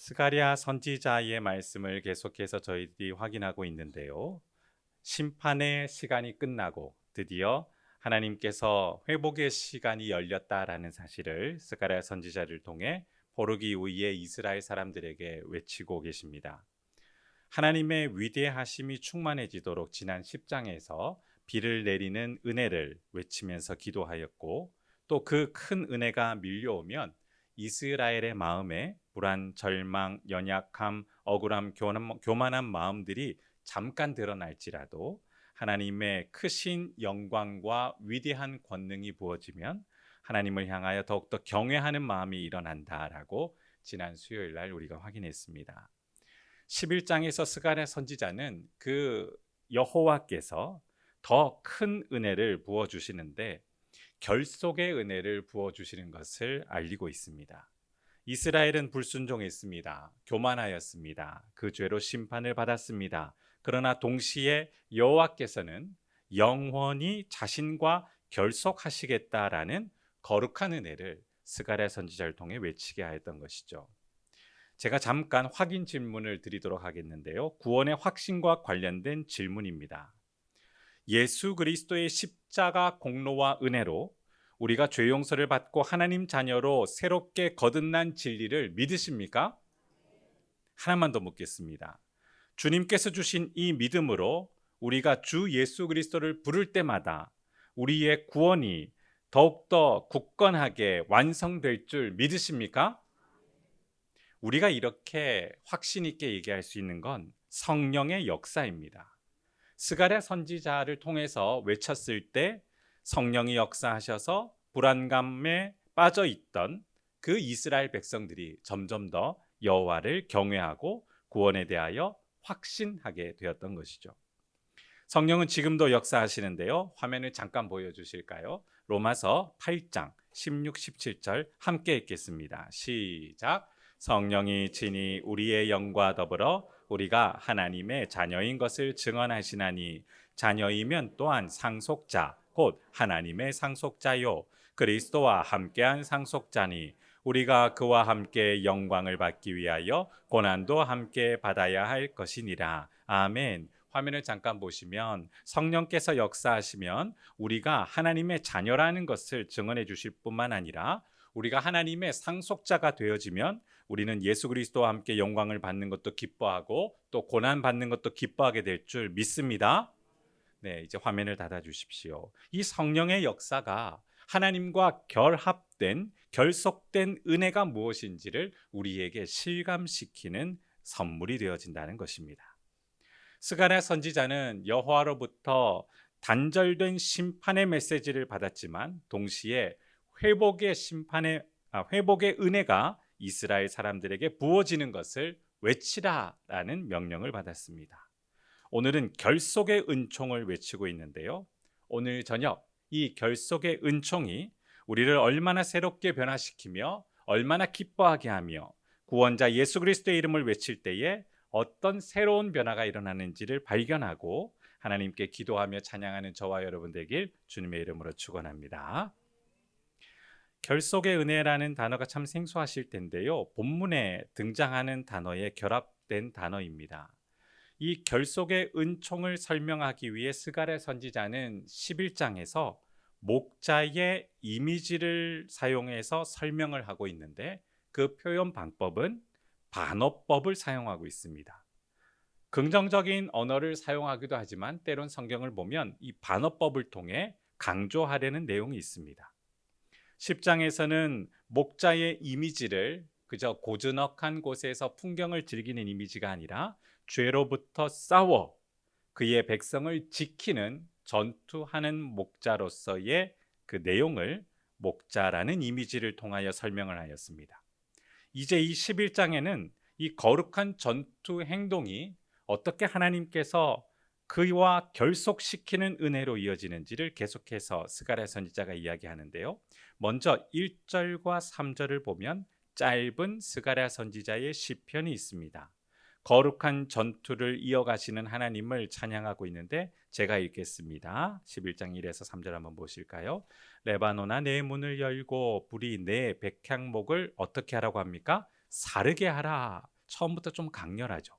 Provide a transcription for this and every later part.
스가랴 선지자의 말씀을 계속해서 저희들이 확인하고 있는데요. 심판의 시간이 끝나고 드디어 하나님께서 회복의 시간이 열렸다라는 사실을 스가랴 선지자를 통해 포르기 이후에 이스라엘 사람들에게 외치고 계십니다. 하나님의 위대하심이 충만해지도록 지난 10장에서 비를 내리는 은혜를 외치면서 기도하였고, 또 그 큰 은혜가 밀려오면 이스라엘의 마음에 불안, 절망, 연약함, 억울함, 교만한 마음들이 잠깐 드러날지라도 하나님의 크신 영광과 위대한 권능이 부어지면 하나님을 향하여 더욱더 경외하는 마음이 일어난다라고 지난 수요일 날 우리가 확인했습니다. 11장에서 스가랴 선지자는 그 여호와께서 더 큰 은혜를 부어 주시는데 결속의 은혜를 부어 주시는 것을 알리고 있습니다. 이스라엘은 불순종했습니다. 교만하였습니다. 그 죄로 심판을 받았습니다. 그러나 동시에 여호와께서는 영원히 자신과 결속하시겠다라는 거룩한 은혜를 스가랴 선지자를 통해 외치게 하였던 것이죠. 제가 잠깐 확인 질문을 드리도록 하겠는데요. 구원의 확신과 관련된 질문입니다. 예수 그리스도의 십자가 공로와 은혜로 우리가 죄 용서를 받고 하나님 자녀로 새롭게 거듭난 진리를 믿으십니까? 하나만 더 묻겠습니다. 주님께서 주신 이 믿음으로 우리가 주 예수 그리스도를 부를 때마다 우리의 구원이 더욱더 굳건하게 완성될 줄 믿으십니까? 우리가 이렇게 확신 있게 얘기할 수 있는 건 성령의 역사입니다. 스가랴 선지자를 통해서 외쳤을 때 성령이 역사하셔서 불안감에 빠져 있던 그 이스라엘 백성들이 점점 더 여호와를 경외하고 구원에 대하여 확신하게 되었던 것이죠. 성령은 지금도 역사하시는데요. 화면을 잠깐 보여주실까요? 로마서 8장 16, 17절 함께 읽겠습니다. 시작. 성령이 친히 우리의 영과 더불어 우리가 하나님의 자녀인 것을 증언하시나니 자녀이면 또한 상속자 곧 하나님의 상속자요 그리스도와 함께한 상속자니 우리가 그와 함께 영광을 받기 위하여 고난도 함께 받아야 할 것이니라. 아멘. 화면을 잠깐 보시면 성령께서 역사하시면 우리가 하나님의 자녀라는 것을 증언해 주실 뿐만 아니라 우리가 하나님의 상속자가 되어지면 우리는 예수 그리스도와 함께 영광을 받는 것도 기뻐하고 또 고난 받는 것도 기뻐하게 될 줄 믿습니다. 네, 이제 화면을 닫아 주십시오. 이 성령의 역사가 하나님과 결합된 결속된 은혜가 무엇인지를 우리에게 실감시키는 선물이 되어진다는 것입니다. 스가랴 선지자는 여호와로부터 단절된 심판의 메시지를 받았지만 동시에 회복의 은혜가 이스라엘 사람들에게 부어지는 것을 외치라라는 명령을 받았습니다. 오늘은 결속의 은총을 외치고 있는데요. 오늘 저녁 이 결속의 은총이 우리를 얼마나 새롭게 변화시키며 얼마나 기뻐하게 하며 구원자 예수 그리스도의 이름을 외칠 때에 어떤 새로운 변화가 일어나는지를 발견하고 하나님께 기도하며 찬양하는 저와 여러분 되길 주님의 이름으로 축원합니다. 결속의 은혜라는 단어가 참 생소하실 텐데요. 본문에 등장하는 단어에 결합된 단어입니다. 이 결속의 은총을 설명하기 위해 스가랴 선지자는 11장에서 목자의 이미지를 사용해서 설명을 하고 있는데 그 표현 방법은 반어법을 사용하고 있습니다. 긍정적인 언어를 사용하기도 하지만 때론 성경을 보면 이 반어법을 통해 강조하려는 내용이 있습니다. 10장에서는 목자의 이미지를 그저 고즈넉한 곳에서 풍경을 즐기는 이미지가 아니라 죄로부터 싸워 그의 백성을 지키는 전투하는 목자로서의 그 내용을 목자라는 이미지를 통하여 설명을 하였습니다. 이제 이 11장에는 이 거룩한 전투 행동이 어떻게 하나님께서 그와 결속시키는 은혜로 이어지는지를 계속해서 스가랴 선지자가 이야기하는데요. 먼저 1절과 3절을 보면 짧은 스가랴 선지자의 시편이 있습니다. 거룩한 전투를 이어가시는 하나님을 찬양하고 있는데 제가 읽겠습니다. 11장 1에서 3절 한번 보실까요? 레바논아 내 문을 열고 불이 내 백향목을 어떻게 하라고 합니까? 사르게 하라. 처음부터 좀 강렬하죠.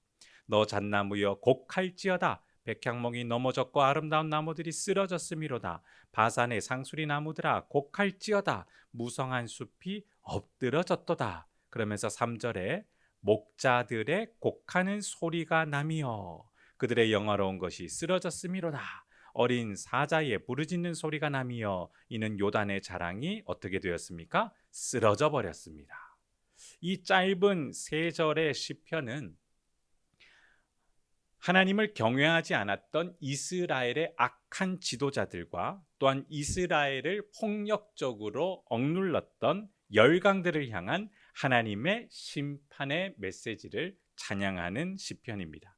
너 잣나무여 곡할지어다. 백향목이 넘어졌고 아름다운 나무들이 쓰러졌음이로다. 바산의 상수리 나무들아 곡할지어다. 무성한 숲이 엎드러졌도다. 그러면서 3절에 목자들의 곡하는 소리가 나미여 그들의 영화로운 것이 쓰러졌음이로다. 어린 사자의 부르짖는 소리가 나미여 이는 요단의 자랑이 어떻게 되었습니까? 쓰러져 버렸습니다. 이 짧은 3절의 시편은 하나님을 경외하지 않았던 이스라엘의 악한 지도자들과 또한 이스라엘을 폭력적으로 억눌렀던 열강들을 향한 하나님의 심판의 메시지를 찬양하는 시편입니다.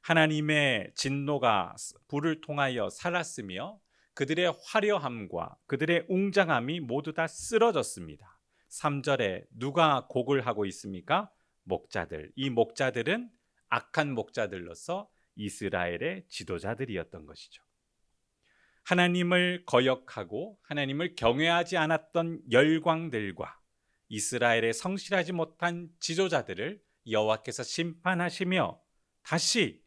하나님의 진노가 불을 통하여 살았으며 그들의 화려함과 그들의 웅장함이 모두 다 쓰러졌습니다. 3절에 누가 곡을 하고 있습니까? 목자들. 이 목자들은 악한 목자들로서 이스라엘의 지도자들이었던 것이죠. 하나님을 거역하고 하나님을 경외하지 않았던 열광들과 이스라엘의 성실하지 못한 지도자들을 여호와께서 심판하시며 다시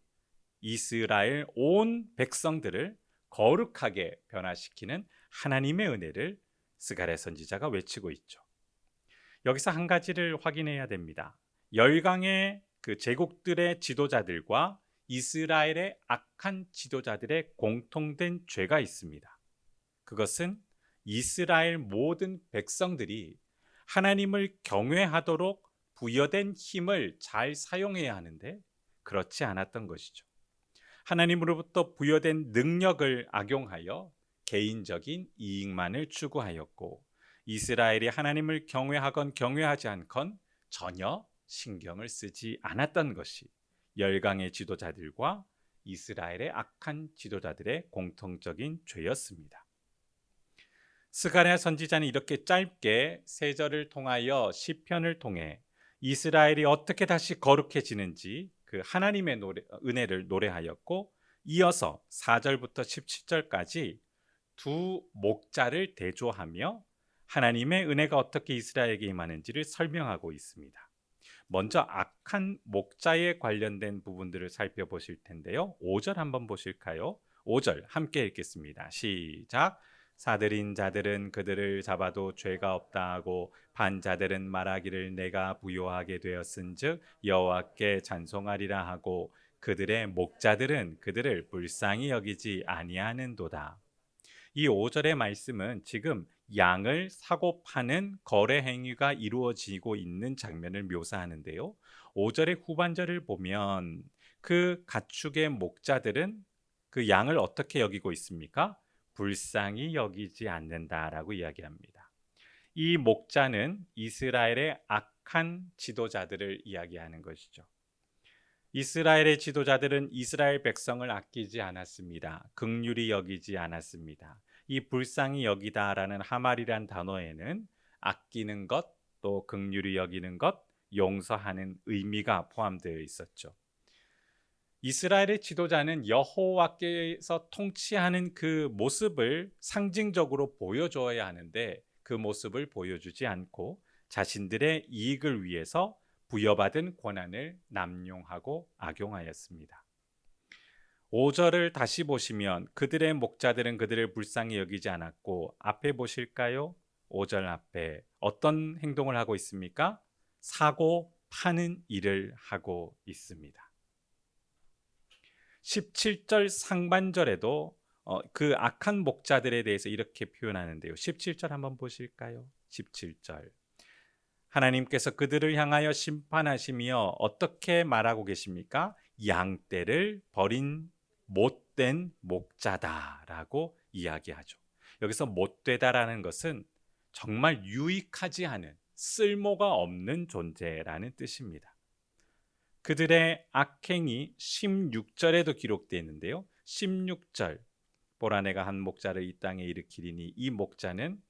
이스라엘 온 백성들을 거룩하게 변화시키는 하나님의 은혜를 스가랴 선지자가 외치고 있죠. 여기서 한 가지를 확인해야 됩니다. 열강의 그 제국들의 지도자들과 이스라엘의 악한 지도자들의 공통된 죄가 있습니다. 그것은 이스라엘 모든 백성들이 하나님을 경외하도록 부여된 힘을 잘 사용해야 하는데 그렇지 않았던 것이죠. 하나님으로부터 부여된 능력을 악용하여 개인적인 이익만을 추구하였고 이스라엘이 하나님을 경외하건 경외하지 않건 전혀 신경을 쓰지 않았던 것이 열강의 지도자들과 이스라엘의 악한 지도자들의 공통적인 죄였습니다. 스가랴 선지자는 이렇게 짧게 3절을 통하여 시편을 통해 이스라엘이 어떻게 다시 거룩해지는지 그 하나님의 은혜를 노래하였고 이어서 4절부터 17절까지 두 목자를 대조하며 하나님의 은혜가 어떻게 이스라엘에게 임하는지를 설명하고 있습니다. 먼저 악한 목자에 관련된 부분들을 살펴보실 텐데요. 5절 한번 보실까요? 5절 함께 읽겠습니다. 시작. 사들인 자들은 그들을 잡아도 죄가 없다 하고 반자들은 말하기를 내가 부요하게 되었은즉 여호와께 찬송하리라 하고 그들의 목자들은 그들을 불쌍히 여기지 아니하는도다. 이 5절의 말씀은 지금 양을 사고 파는 거래 행위가 이루어지고 있는 장면을 묘사하는데요. 5절의 후반절을 보면 그 가축의 목자들은 그 양을 어떻게 여기고 있습니까? 불쌍히 여기지 않는다라고 이야기합니다. 이 목자는 이스라엘의 악한 지도자들을 이야기하는 것이죠. 이스라엘의 지도자들은 이스라엘 백성을 아끼지 않았습니다. 긍휼히 여기지 않았습니다. 이 불쌍히 여기다라는 하말이란 단어에는 아끼는 것, 또 긍휼히 여기는 것, 용서하는 의미가 포함되어 있었죠. 이스라엘의 지도자는 여호와께서 통치하는 그 모습을 상징적으로 보여줘야 하는데 그 모습을 보여주지 않고 자신들의 이익을 위해서 부여받은 권한을 남용하고 악용하였습니다. 5절을 다시 보시면 그들의 목자들은 그들을 불쌍히 여기지 않았고 앞에 보실까요? 5절 앞에 어떤 행동을 하고 있습니까? 사고 파는 일을 하고 있습니다. 17절 상반절에도 그 악한 목자들에 대해서 이렇게 표현하는데요. 17절 한번 보실까요? 17절 하나님께서 그들을 향하여 심판하시며 어떻게 말하고 계십니까? 양떼를 버린 못된 목자다라고 이야기하죠. 여기서 못되다라는 것은 정말 유익하지 않은 쓸모가 없는 존재라는 뜻입니다. 그들의 악행이 16절에도 기록되어 있는데요. 16절 보라 내가 한 목자를 이 땅에 일으키리니 이 목자는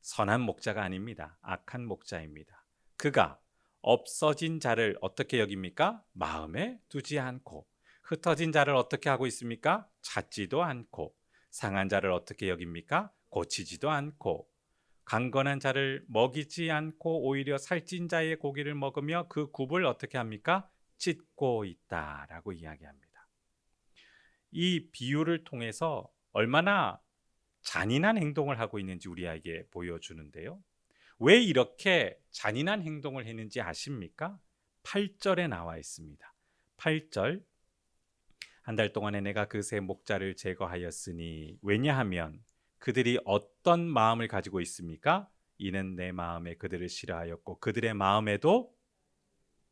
선한 목자가 아닙니다. 악한 목자입니다. 그가 없어진 자를 어떻게 여깁니까? 마음에 두지 않고 흩어진 자를 어떻게 하고 있습니까? 찾지도 않고 상한 자를 어떻게 여깁니까? 고치지도 않고 강건한 자를 먹이지 않고 오히려 살찐 자의 고기를 먹으며 그 굽을 어떻게 합니까? 찢고 있다라고 이야기합니다. 이 비유를 통해서 얼마나 잔인한 행동을 하고 있는지 우리에게 보여주는데요. 왜 이렇게 잔인한 행동을 했는지 아십니까? 8절에 나와 있습니다. 8절, 한 달 동안에 내가 그 새 목자를 제거하였으니 왜냐하면 그들이 어떤 마음을 가지고 있습니까? 이는 내 마음에 그들을 싫어하였고 그들의 마음에도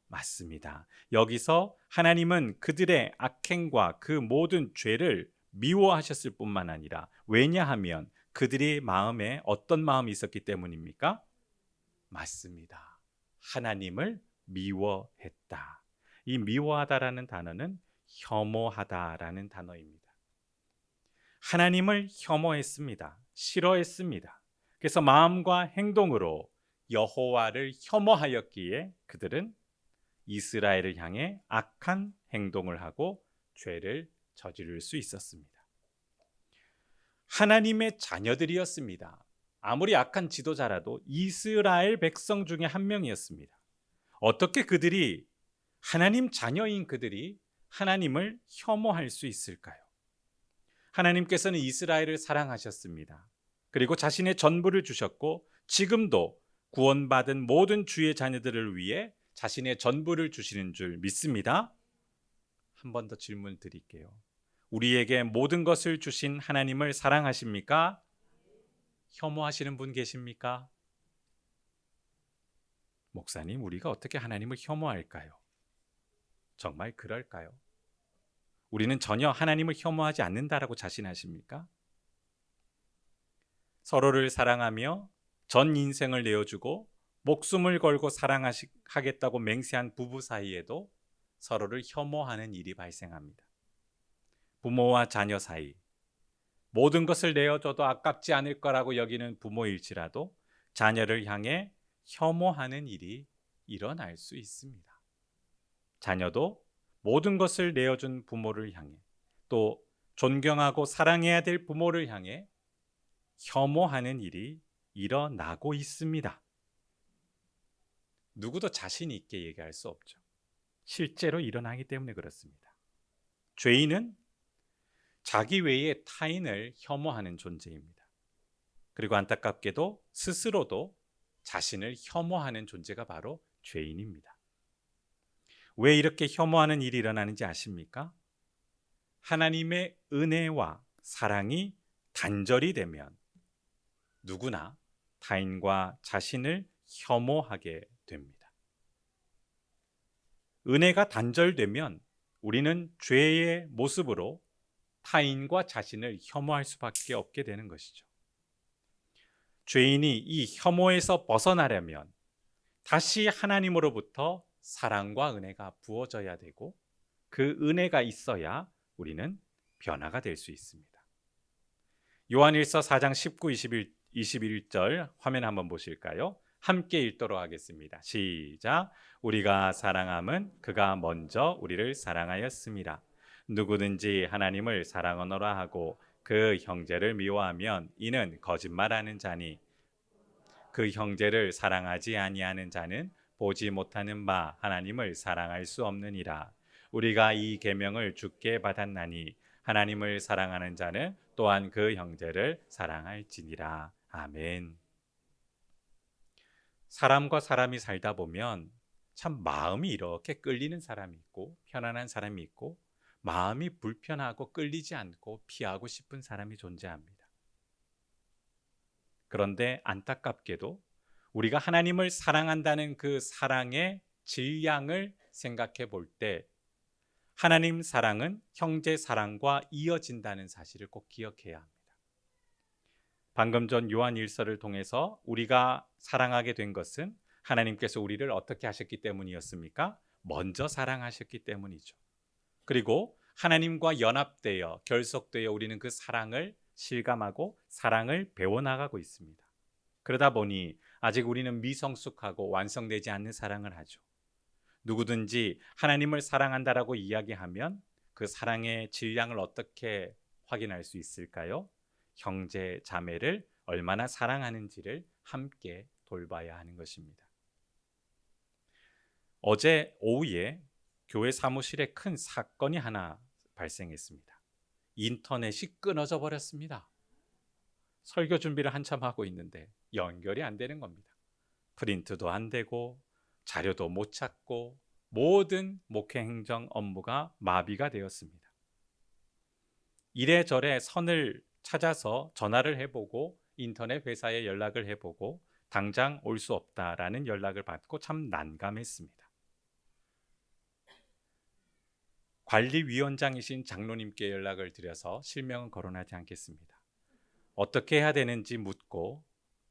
맞습니다. 여기서 하나님은 그들의 악행과 그 모든 죄를 미워하셨을 뿐만 아니라 왜냐하면 그들의 마음에 어떤 마음이 있었기 때문입니까? 맞습니다. 하나님을 미워했다. 이 미워하다라는 단어는 혐오하다라는 단어입니다. 하나님을 혐오했습니다. 싫어했습니다. 그래서 마음과 행동으로 여호와를 혐오하였기에 그들은 이스라엘을 향해 악한 행동을 하고 죄를 저지를 수 있었습니다. 하나님의 자녀들이었습니다. 아무리 악한 지도자라도 이스라엘 백성 중에 한 명이었습니다. 어떻게 그들이 하나님 자녀인 그들이 하나님을 혐오할 수 있을까요? 하나님께서는 이스라엘을 사랑하셨습니다. 그리고 자신의 전부를 주셨고 지금도 구원받은 모든 주의 자녀들을 위해 자신의 전부를 주시는 줄 믿습니다. 한 번 더 질문 드릴게요. 우리에게 모든 것을 주신 하나님을 사랑하십니까? 혐오하시는 분 계십니까? 목사님, 우리가 어떻게 하나님을 혐오할까요? 정말 그럴까요? 우리는 전혀 하나님을 혐오하지 않는다라고 자신하십니까? 서로를 사랑하며 전 인생을 내어주고 목숨을 걸고 사랑하겠다고 맹세한 부부 사이에도 서로를 혐오하는 일이 발생합니다. 부모와 자녀 사이, 모든 것을 내어줘도 아깝지 않을 거라고 여기는 부모일지라도 자녀를 향해 혐오하는 일이 일어날 수 있습니다. 자녀도 모든 것을 내어준 부모를 향해 또 존경하고 사랑해야 될 부모를 향해 혐오하는 일이 일어나고 있습니다. 누구도 자신 있게 얘기할 수 없죠. 실제로 일어나기 때문에 그렇습니다. 죄인은 자기 외의 타인을 혐오하는 존재입니다. 그리고 안타깝게도 스스로도 자신을 혐오하는 존재가 바로 죄인입니다. 왜 이렇게 혐오하는 일이 일어나는지 아십니까? 하나님의 은혜와 사랑이 단절이 되면 누구나 타인과 자신을 혐오하게 됩니다. 은혜가 단절되면 우리는 죄의 모습으로 타인과 자신을 혐오할 수밖에 없게 되는 것이죠. 죄인이 이 혐오에서 벗어나려면 다시 하나님으로부터 사랑과 은혜가 부어져야 되고 그 은혜가 있어야 우리는 변화가 될 수 있습니다. 요한일서 4장 19, 21절 화면 한번 보실까요? 함께 읽도록 하겠습니다. 시작. 우리가 사랑함은 그가 먼저 우리를 사랑하였습니다. 누구든지 하나님을 사랑하노라 하고 그 형제를 미워하면 이는 거짓말하는 자니 그 형제를 사랑하지 아니하는 자는 보지 못하는 바 하나님을 사랑할 수 없느니라. 우리가 이 계명을 주께 받았나니 하나님을 사랑하는 자는 또한 그 형제를 사랑할지니라. 아멘. 사람과 사람이 살다 보면 참 마음이 이렇게 끌리는 사람이 있고 편안한 사람이 있고 마음이 불편하고 끌리지 않고 피하고 싶은 사람이 존재합니다. 그런데 안타깝게도 우리가 하나님을 사랑한다는 그 사랑의 질량을 생각해 볼 때 하나님 사랑은 형제 사랑과 이어진다는 사실을 꼭 기억해야 합니다. 방금 전 요한 일서를 통해서 우리가 사랑하게 된 것은 하나님께서 우리를 어떻게 하셨기 때문이었습니까? 먼저 사랑하셨기 때문이죠. 그리고 하나님과 연합되어 결속되어 우리는 그 사랑을 실감하고 사랑을 배워나가고 있습니다. 그러다 보니 아직 우리는 미성숙하고 완성되지 않는 사랑을 하죠. 누구든지 하나님을 사랑한다라고 이야기하면 그 사랑의 질량을 어떻게 확인할 수 있을까요? 형제 자매를 얼마나 사랑하는지를 함께 돌봐야 하는 것입니다. 어제 오후에 교회 사무실에 큰 사건이 하나 발생했습니다. 인터넷이 끊어져 버렸습니다. 설교 준비를 한참 하고 있는데 연결이 안 되는 겁니다. 프린트도 안 되고 자료도 못 찾고 모든 목회 행정 업무가 마비가 되었습니다. 이래저래 선을 찾아서 전화를 해보고 인터넷 회사에 연락을 해보고 당장 올 수 없다라는 연락을 받고 참 난감했습니다. 관리위원장이신 장로님께 연락을 드려서 실명은 거론하지 않겠습니다. 어떻게 해야 되는지 묻고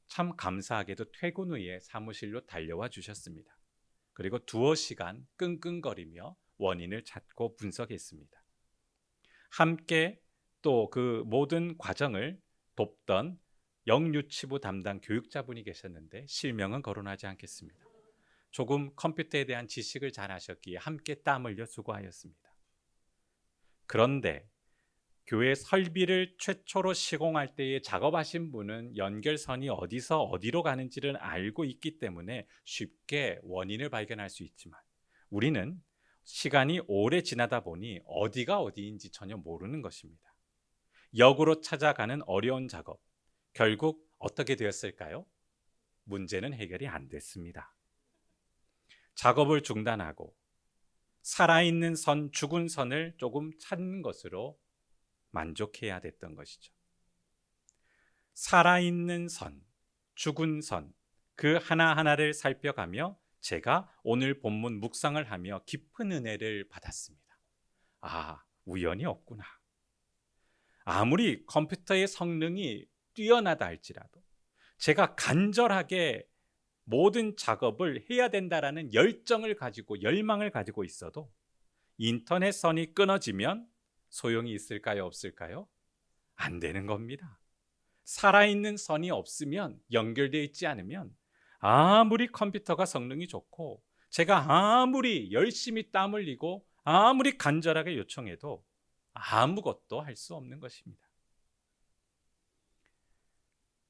참 감사하게도 퇴근 후에 사무실로 달려와 주셨습니다. 그리고 두어 시간 끙끙거리며 원인을 찾고 분석했습니다. 함께 또 그 모든 과정을 돕던 영유치부 담당 교육자분이 계셨는데 실명은 거론하지 않겠습니다. 조금 컴퓨터에 대한 지식을 잘 하셨기에 함께 땀 흘려 수고하였습니다. 그런데 교회 설비를 최초로 시공할 때에 작업하신 분은 연결선이 어디서 어디로 가는지를 알고 있기 때문에 쉽게 원인을 발견할 수 있지만 우리는 시간이 오래 지나다 보니 어디가 어디인지 전혀 모르는 것입니다. 역으로 찾아가는 어려운 작업, 결국 어떻게 되었을까요? 문제는 해결이 안 됐습니다. 작업을 중단하고 살아있는 선, 죽은 선을 조금 찾는 것으로 만족해야 됐던 것이죠. 살아있는 선, 죽은 선, 그 하나하나를 살펴가며 제가 오늘 본문 묵상을 하며 깊은 은혜를 받았습니다. 아, 우연이 없구나. 아무리 컴퓨터의 성능이 뛰어나다 할지라도 제가 간절하게 모든 작업을 해야 된다라는 열정을 가지고 열망을 가지고 있어도 인터넷 선이 끊어지면 소용이 있을까요? 없을까요? 안 되는 겁니다. 살아있는 선이 없으면, 연결되어 있지 않으면 아무리 컴퓨터가 성능이 좋고 제가 아무리 열심히 땀 흘리고 아무리 간절하게 요청해도 아무것도 할 수 없는 것입니다.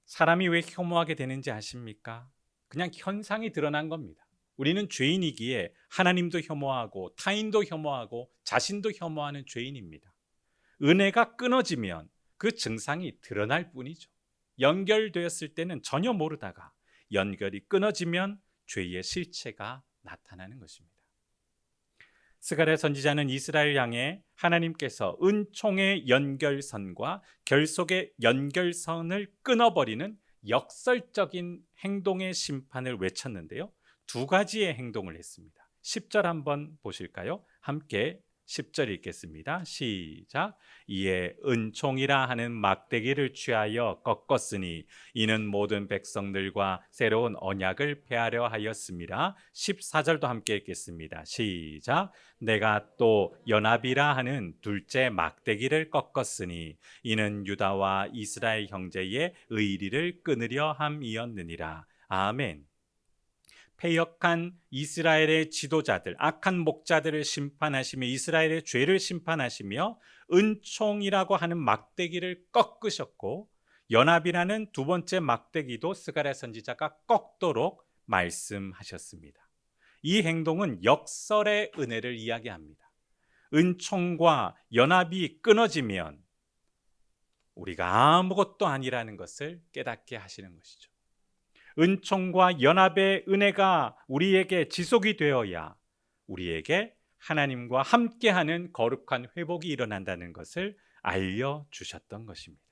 사람이 왜 혐오하게 되는지 아십니까? 그냥 현상이 드러난 겁니다. 우리는 죄인이기에 하나님도 혐오하고 타인도 혐오하고 자신도 혐오하는 죄인입니다. 은혜가 끊어지면 그 증상이 드러날 뿐이죠. 연결되었을 때는 전혀 모르다가 연결이 끊어지면 죄의 실체가 나타나는 것입니다. 스가랴 선지자는 이스라엘 향해 하나님께서 은총의 연결선과 결속의 연결선을 끊어버리는 역설적인 행동의 심판을 외쳤는데요. 두 가지의 행동을 했습니다. 10절 한번 보실까요? 함께 10절 읽겠습니다. 시작. 이에 은총이라 하는 막대기를 취하여 꺾었으니 이는 모든 백성들과 새로운 언약을 폐하려 하였습니다. 14절도 함께 읽겠습니다. 시작. 내가 또 연합이라 하는 둘째 막대기를 꺾었으니 이는 유다와 이스라엘 형제의 의리를 끊으려 함이었느니라. 아멘. 패역한 이스라엘의 지도자들, 악한 목자들을 심판하시며 이스라엘의 죄를 심판하시며 은총이라고 하는 막대기를 꺾으셨고 연합이라는 두 번째 막대기도 스가랴 선지자가 꺾도록 말씀하셨습니다. 이 행동은 역설의 은혜를 이야기합니다. 은총과 연합이 끊어지면 우리가 아무것도 아니라는 것을 깨닫게 하시는 것이죠. 은총과 연합의 은혜가 우리에게 지속이 되어야 우리에게 하나님과 함께하는 거룩한 회복이 일어난다는 것을 알려주셨던 것입니다.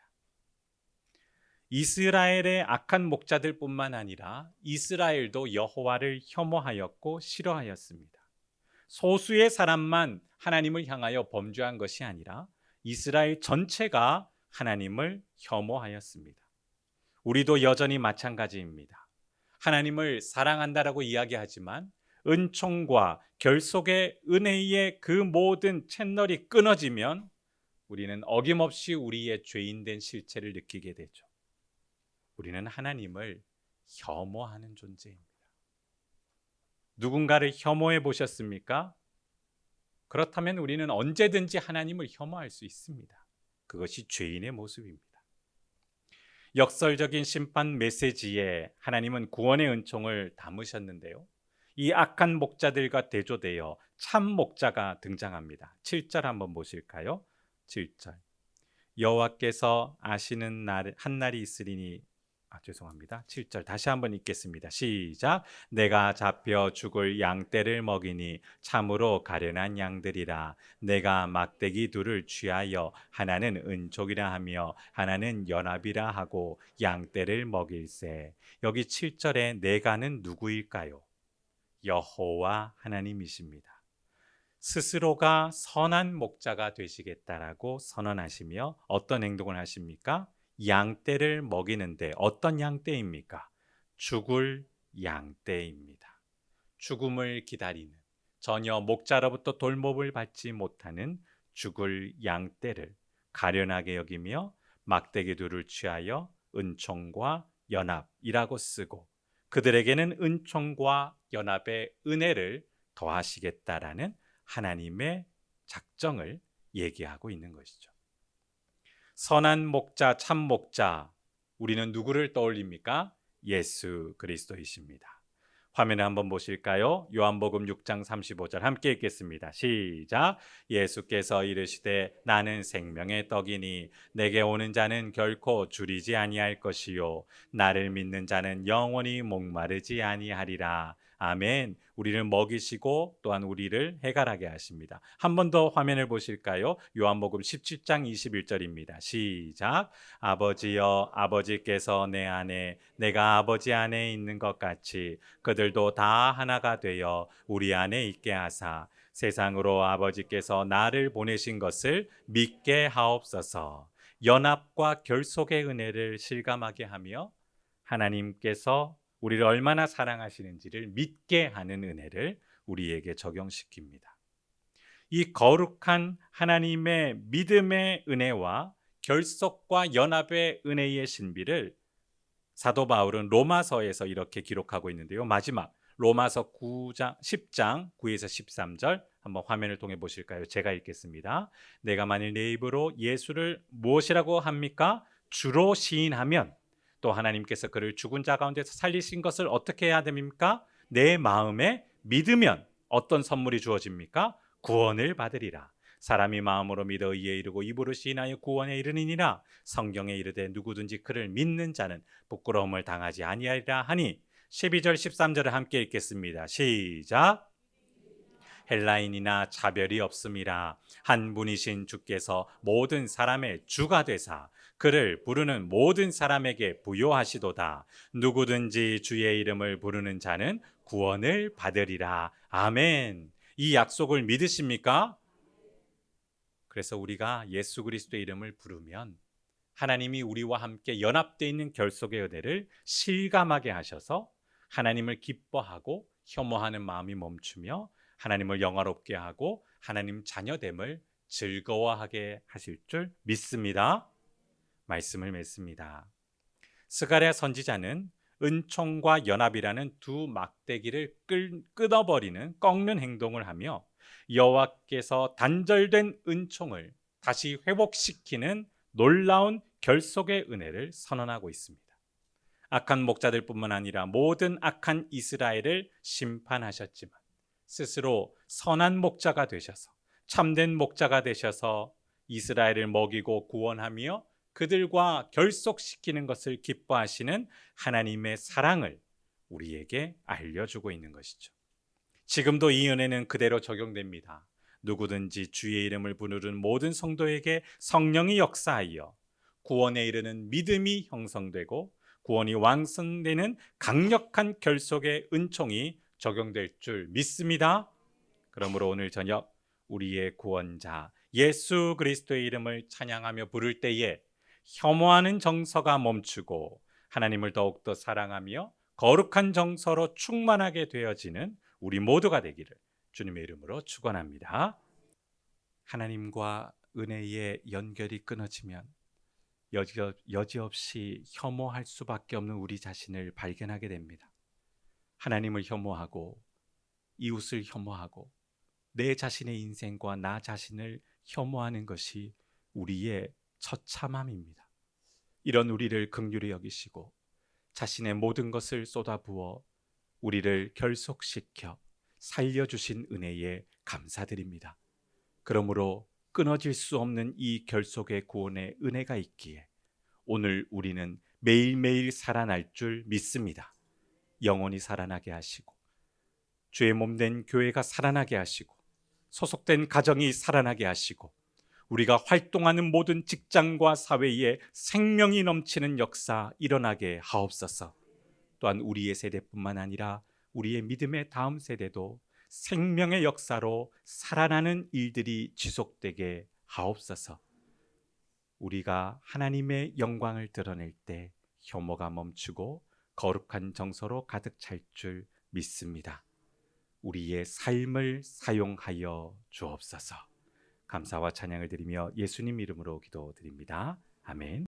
이스라엘의 악한 목자들뿐만 아니라 이스라엘도 여호와를 혐오하였고 싫어하였습니다. 소수의 사람만 하나님을 향하여 범죄한 것이 아니라 이스라엘 전체가 하나님을 혐오하였습니다. 우리도 여전히 마찬가지입니다. 하나님을 사랑한다라고 이야기하지만 은총과 결속의 은혜의 그 모든 채널이 끊어지면 우리는 어김없이 우리의 죄인된 실체를 느끼게 되죠. 우리는 하나님을 혐오하는 존재입니다. 누군가를 혐오해 보셨습니까? 그렇다면 우리는 언제든지 하나님을 혐오할 수 있습니다. 그것이 죄인의 모습입니다. 역설적인 심판 메시지에 하나님은 구원의 은총을 담으셨는데요. 이 악한 목자들과 대조되어 참 목자가 등장합니다. 7절 한번 보실까요? 7절. 여호와께서 아시는 날 한 날이 있으리니 죄송합니다. 7절 다시 한번 읽겠습니다. 시작. 내가 잡혀 죽을 양떼를 먹이니 참으로 가련한 양들이라. 내가 막대기 둘을 취하여 하나는 은촉이라 하며 하나는 연합이라 하고 양떼를 먹일세. 여기 7절에 내가는 누구일까요? 여호와 하나님이십니다. 스스로가 선한 목자가 되시겠다라고 선언하시며 어떤 행동을 하십니까? 양떼를 먹이는데 어떤 양떼입니까? 죽을 양떼입니다. 죽음을 기다리는, 전혀 목자로부터 돌봄을 받지 못하는 죽을 양떼를 가련하게 여기며 막대기 둘을 취하여 은총과 연합이라고 쓰고 그들에게는 은총과 연합의 은혜를 더하시겠다라는 하나님의 작정을 얘기하고 있는 것이죠. 선한 목자, 참 목자, 우리는 누구를 떠올립니까? 예수 그리스도이십니다. 화면에 한번 보실까요? 요한복음 6장 35절 함께 읽겠습니다. 시작. 예수께서 이르시되 나는 생명의 떡이니 내게 오는 자는 결코 줄이지 아니할 것이요 나를 믿는 자는 영원히 목마르지 아니하리라. 아멘. 우리를 먹이시고 또한 우리를 해갈하게 하십니다. 한 번 더 화면을 보실까요? 요한복음 17장 21절입니다. 시작. 아버지여 아버지께서 내 안에 내가 아버지 안에 있는 것 같이 그들도 다 하나가 되어 우리 안에 있게 하사 세상으로 아버지께서 나를 보내신 것을 믿게 하옵소서. 연합과 결속의 은혜를 실감하게 하며 하나님께서 우리를 얼마나 사랑하시는지를 믿게 하는 은혜를 우리에게 적용시킵니다. 이 거룩한 하나님의 믿음의 은혜와 결속과 연합의 은혜의 신비를 사도 바울은 로마서에서 이렇게 기록하고 있는데요. 마지막 로마서 10장 9에서 13절 한번 화면을 통해 보실까요? 제가 읽겠습니다. 내가 만일 내 입으로 예수를 무엇이라고 합니까? 주로 시인하면 또 하나님께서 그를 죽은 자 가운데서 살리신 것을 어떻게 해야 됩니까? 내 마음에 믿으면 어떤 선물이 주어집니까? 구원을 받으리라. 사람이 마음으로 믿어 의에 이르고 입으로 시인하여 구원에 이르느니라. 성경에 이르되 누구든지 그를 믿는 자는 부끄러움을 당하지 아니하리라 하니 12절 13절을 함께 읽겠습니다. 시작. 헬라인이나 차별이 없음이라. 한 분이신 주께서 모든 사람의 주가 되사 그를 부르는 모든 사람에게 부요하시도다. 누구든지 주의 이름을 부르는 자는 구원을 받으리라. 아멘. 이 약속을 믿으십니까? 그래서 우리가 예수 그리스도의 이름을 부르면 하나님이 우리와 함께 연합되어 있는 결속의 은혜를 실감하게 하셔서 하나님을 기뻐하고 혐오하는 마음이 멈추며 하나님을 영화롭게 하고 하나님 자녀됨을 즐거워하게 하실 줄 믿습니다. 말씀을 맺습니다. 스가랴 선지자는 은총과 연합이라는 두 막대기를 끊어버리는 꺾는 행동을 하며 여호와께서 단절된 은총을 다시 회복시키는 놀라운 결속의 은혜를 선언하고 있습니다. 악한 목자들뿐만 아니라 모든 악한 이스라엘을 심판하셨지만 스스로 선한 목자가 되셔서 참된 목자가 되셔서 이스라엘을 먹이고 구원하며 그들과 결속시키는 것을 기뻐하시는 하나님의 사랑을 우리에게 알려주고 있는 것이죠. 지금도 이 은혜는 그대로 적용됩니다. 누구든지 주의 이름을 부르는 모든 성도에게 성령이 역사하여 구원에 이르는 믿음이 형성되고 구원이 완성되는 강력한 결속의 은총이 적용될 줄 믿습니다. 그러므로 오늘 저녁 우리의 구원자 예수 그리스도의 이름을 찬양하며 부를 때에 혐오하는 정서가 멈추고 하나님을 더욱더 사랑하며 거룩한 정서로 충만하게 되어지는 우리 모두가 되기를 주님의 이름으로 축원합니다. 하나님과 은혜의 연결이 끊어지면 여지없이 혐오할 수밖에 없는 우리 자신을 발견하게 됩니다. 하나님을 혐오하고 이웃을 혐오하고 내 자신의 인생과 나 자신을 혐오하는 것이 우리의 처참함입니다. 이런 우리를 긍휼히 여기시고 자신의 모든 것을 쏟아부어 우리를 결속시켜 살려주신 은혜에 감사드립니다. 그러므로 끊어질 수 없는 이 결속의 구원의 은혜가 있기에 오늘 우리는 매일매일 살아날 줄 믿습니다. 영혼이 살아나게 하시고 주의 몸된 교회가 살아나게 하시고 소속된 가정이 살아나게 하시고 우리가 활동하는 모든 직장과 사회에 생명이 넘치는 역사 일어나게 하옵소서. 또한 우리의 세대뿐만 아니라 우리의 믿음의 다음 세대도 생명의 역사로 살아나는 일들이 지속되게 하옵소서. 우리가 하나님의 영광을 드러낼 때 혐오가 멈추고 거룩한 정서로 가득 찰 줄 믿습니다. 우리의 삶을 사용하여 주옵소서. 감사와 찬양을 드리며 예수님 이름으로 기도드립니다. 아멘.